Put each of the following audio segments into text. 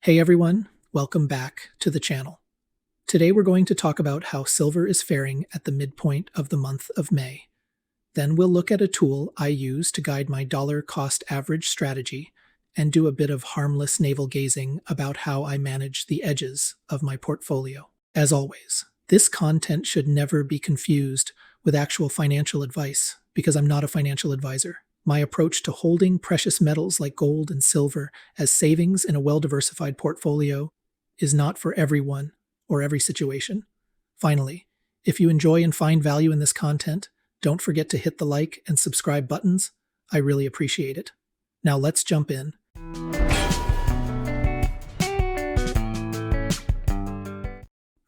Hey everyone, welcome back to the channel. Today we're going to talk about how silver is faring at the midpoint of the month of May. Then we'll look at a tool I use to guide my dollar cost average strategy and do a bit of harmless navel gazing about how I manage the edges of my portfolio. As always, this content should never be confused with actual financial advice because I'm not a financial advisor. My approach to holding precious metals like gold and silver as savings in a well-diversified portfolio is not for everyone or every situation. Finally, if you enjoy and find value in this content, don't forget to hit the like and subscribe buttons. I really appreciate it. Now let's jump in.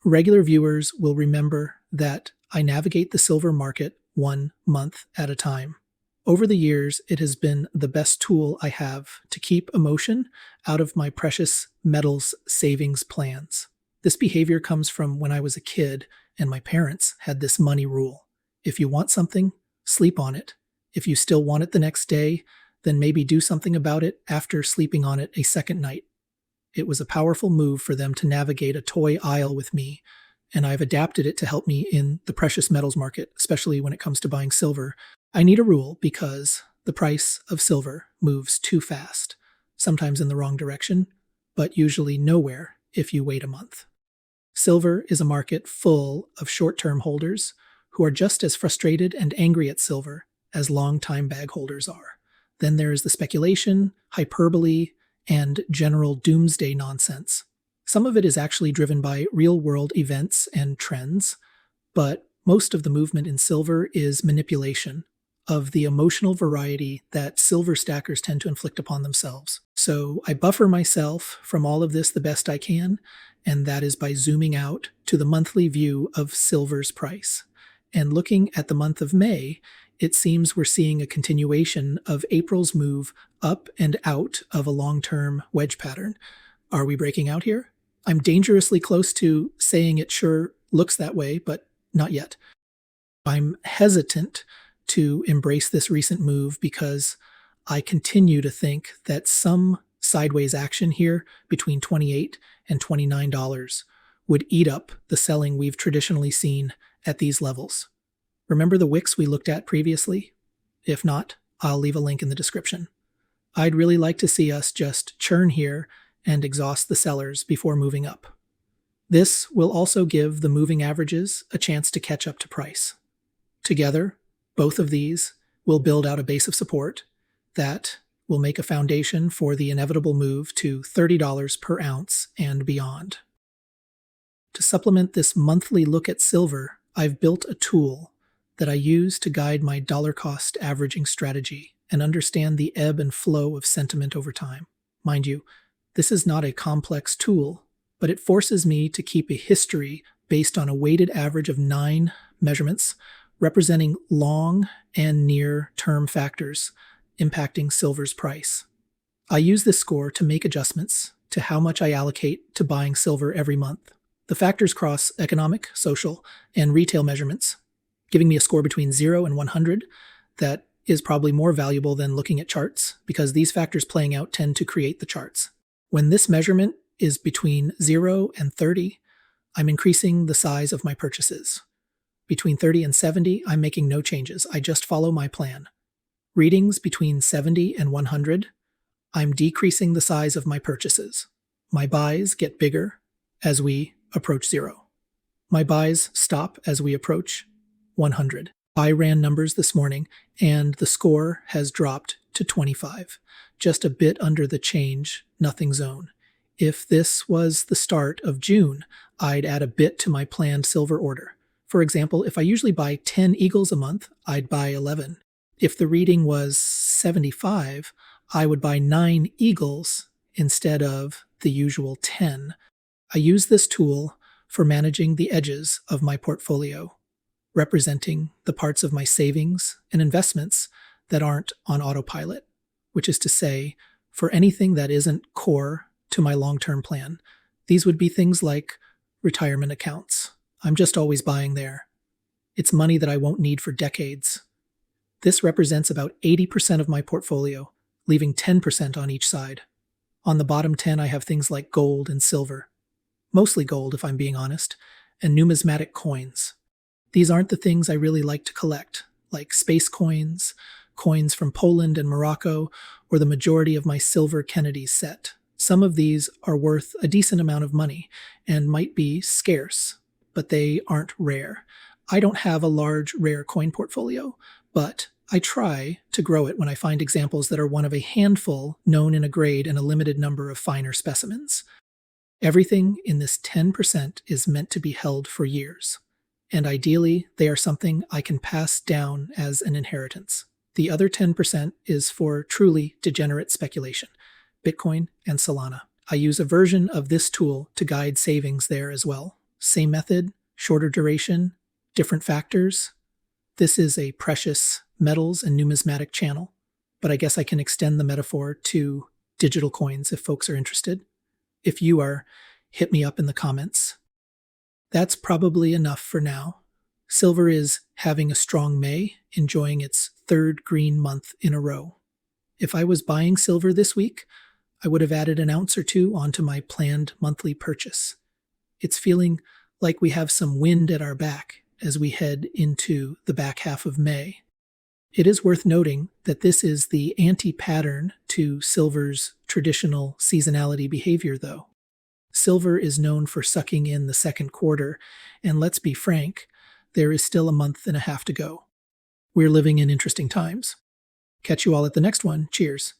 Regular viewers will remember that I navigate the silver market 1 month at a time. Over the years, it has been the best tool I have to keep emotion out of my precious metals savings plans. This behavior comes from when I was a kid and my parents had this money rule. If you want something, sleep on it. If you still want it the next day, then maybe do something about it after sleeping on it a second night. It was a powerful move for them to navigate a toy aisle with me, and I've adapted it to help me in the precious metals market, especially when it comes to buying silver. I need a rule because the price of silver moves too fast, sometimes in the wrong direction, but usually nowhere if you wait a month. Silver is a market full of short-term holders who are just as frustrated and angry at silver as long-time bag holders are. Then there is the speculation, hyperbole, and general doomsday nonsense. Some of it is actually driven by real-world events and trends, but most of the movement in silver is manipulation of the emotional variety that silver stackers tend to inflict upon themselves. So I buffer myself from all of this the best I can, and that is by zooming out to the monthly view of silver's price. And looking at the month of May, it seems we're seeing a continuation of April's move up and out of a long-term wedge pattern. Are we breaking out here? I'm dangerously close to saying it sure looks that way, but not yet. I'm hesitant to embrace this recent move because I continue to think that some sideways action here between $28 and $29 would eat up the selling we've traditionally seen at these levels. Remember the wicks we looked at previously? If not, I'll leave a link in the description. I'd really like to see us just churn here and exhaust the sellers before moving up. This will also give the moving averages a chance to catch up to price. Together, both of these will build out a base of support that will make a foundation for the inevitable move to $30 per ounce and beyond. To supplement this monthly look at silver, I've built a tool that I use to guide my dollar cost averaging strategy and understand the ebb and flow of sentiment over time. Mind you, this is not a complex tool, but it forces me to keep a history based on a weighted average of 9 measurements representing long and near-term factors impacting silver's price. I use this score to make adjustments to how much I allocate to buying silver every month. The factors cross economic, social, and retail measurements, giving me a score between 0 and 100 that is probably more valuable than looking at charts because these factors playing out tend to create the charts. When this measurement is between 0 and 30, I'm increasing the size of my purchases. Between 30 and 70, I'm making no changes. I just follow my plan. Readings between 70 and 100, I'm decreasing the size of my purchases. My buys get bigger as we approach 0. My buys stop as we approach 100. I ran numbers this morning, and the score has dropped to 25, just a bit under the change nothing zone. If this was the start of June, I'd add a bit to my planned silver order. For example, if I usually buy 10 eagles a month, I'd buy 11. If the reading was 75, I would buy 9 eagles instead of the usual 10. I use this tool for managing the edges of my portfolio, representing the parts of my savings and investments that aren't on autopilot, which is to say, for anything that isn't core to my long-term plan. These would be things like retirement accounts. I'm just always buying there. It's money that I won't need for decades. This represents about 80% of my portfolio, leaving 10% on each side. On the bottom 10, I have things like gold and silver, mostly gold if I'm being honest, and numismatic coins. These aren't the things I really like to collect, like space coins, coins from Poland and Morocco, or the majority of my silver Kennedy set. Some of these are worth a decent amount of money and might be scarce, but they aren't rare. I don't have a large rare coin portfolio, but I try to grow it when I find examples that are one of a handful known in a grade and a limited number of finer specimens. Everything in this 10% is meant to be held for years, and ideally, they are something I can pass down as an inheritance. The other 10% is for truly degenerate speculation, Bitcoin and Solana. I use a version of this tool to guide savings there as well. Same method, shorter duration, different factors. This is a precious metals and numismatic channel, but I guess I can extend the metaphor to digital coins if folks are interested. If you are, hit me up in the comments. That's probably enough for now. Silver is having a strong May, enjoying its third green month in a row. If I was buying silver this week, I would have added an ounce or two onto my planned monthly purchase. It's feeling like we have some wind at our back as we head into the back half of May. It is worth noting that this is the anti-pattern to silver's traditional seasonality behavior, though. Silver is known for sucking in the second quarter, and let's be frank, there is still a month and a half to go. We're living in interesting times. Catch you all at the next one. Cheers.